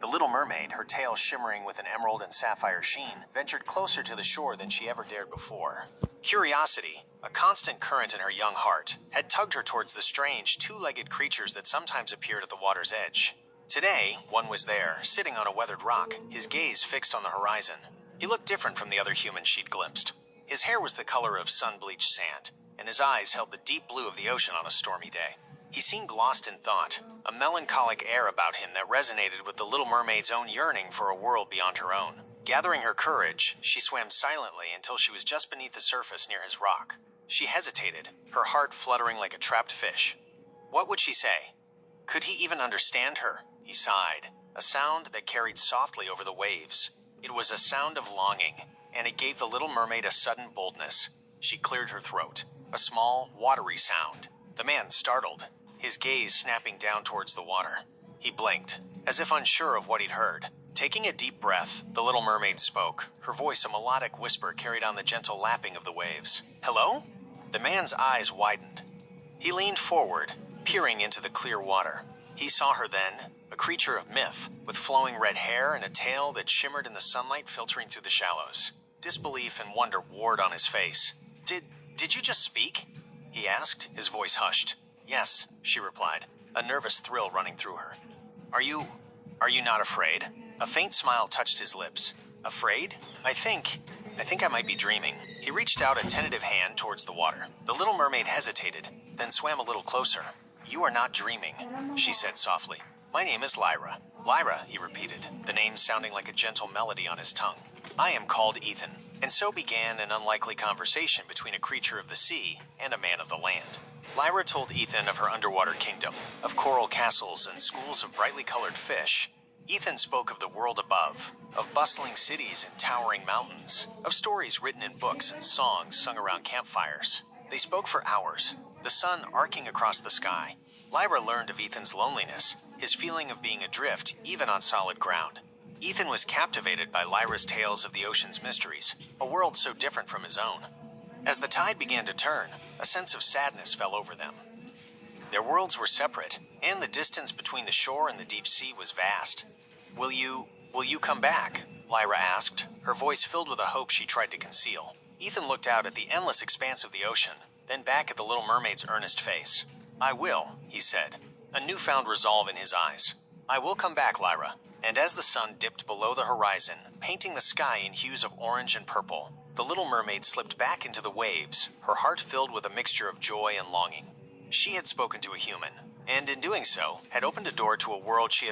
The little mermaid, her tail shimmering with an emerald and sapphire sheen, ventured closer to the shore than she ever dared before. Curiosity, a constant current in her young heart, had tugged her towards the strange, two-legged creatures that sometimes appeared at the water's edge. Today, one was there, sitting on a weathered rock, his gaze fixed on the horizon. He looked different from the other humans she'd glimpsed. His hair was the color of sun-bleached sand, and his eyes held the deep blue of the ocean on a stormy day. He seemed lost in thought, a melancholic air about him that resonated with the little mermaid's own yearning for a world beyond her own. Gathering her courage, she swam silently until she was just beneath the surface near his rock. She hesitated, her heart fluttering like a trapped fish. What would she say? Could he even understand her? He sighed, a sound that carried softly over the waves. It was a sound of longing, and it gave the little mermaid a sudden boldness. She cleared her throat, a small, watery sound. The man startled, his gaze snapping down towards the water. He blinked, as if unsure of what he'd heard. Taking a deep breath, the little mermaid spoke, her voice a melodic whisper carried on the gentle lapping of the waves. "Hello?" The man's eyes widened. He leaned forward, peering into the clear water. He saw her then, a creature of myth, with flowing red hair and a tail that shimmered in the sunlight filtering through the shallows. Disbelief and wonder warred on his face. Did you just speak?" he asked, his voice hushed. "Yes," she replied, a nervous thrill running through her. Are you not afraid?" A faint smile touched his lips. "Afraid? I think I might be dreaming." He reached out a tentative hand towards the water. The little mermaid hesitated, then swam a little closer. "You are not dreaming," she said softly. "My name is Lyra." "Lyra," he repeated, the name sounding like a gentle melody on his tongue. "I am called Ethan." And so began an unlikely conversation between a creature of the sea and a man of the land. Lyra told Ethan of her underwater kingdom, of coral castles and schools of brightly colored fish. Ethan spoke of the world above, of bustling cities and towering mountains, of stories written in books and songs sung around campfires. They spoke for hours, the sun arcing across the sky. Lyra learned of Ethan's loneliness, his feeling of being adrift even on solid ground. Ethan was captivated by Lyra's tales of the ocean's mysteries, a world so different from his own. As the tide began to turn, a sense of sadness fell over them. Their worlds were separate, and the distance between the shore and the deep sea was vast. Will you come back?" Lyra asked, her voice filled with a hope she tried to conceal. Ethan looked out at the endless expanse of the ocean, then back at the little mermaid's earnest face. "I will," he said, a newfound resolve in his eyes. "I will come back, Lyra." And as the sun dipped below the horizon, painting the sky in hues of orange and purple, the little mermaid slipped back into the waves, her heart filled with a mixture of joy and longing. She had spoken to a human, and in doing so, had opened a door to a world she had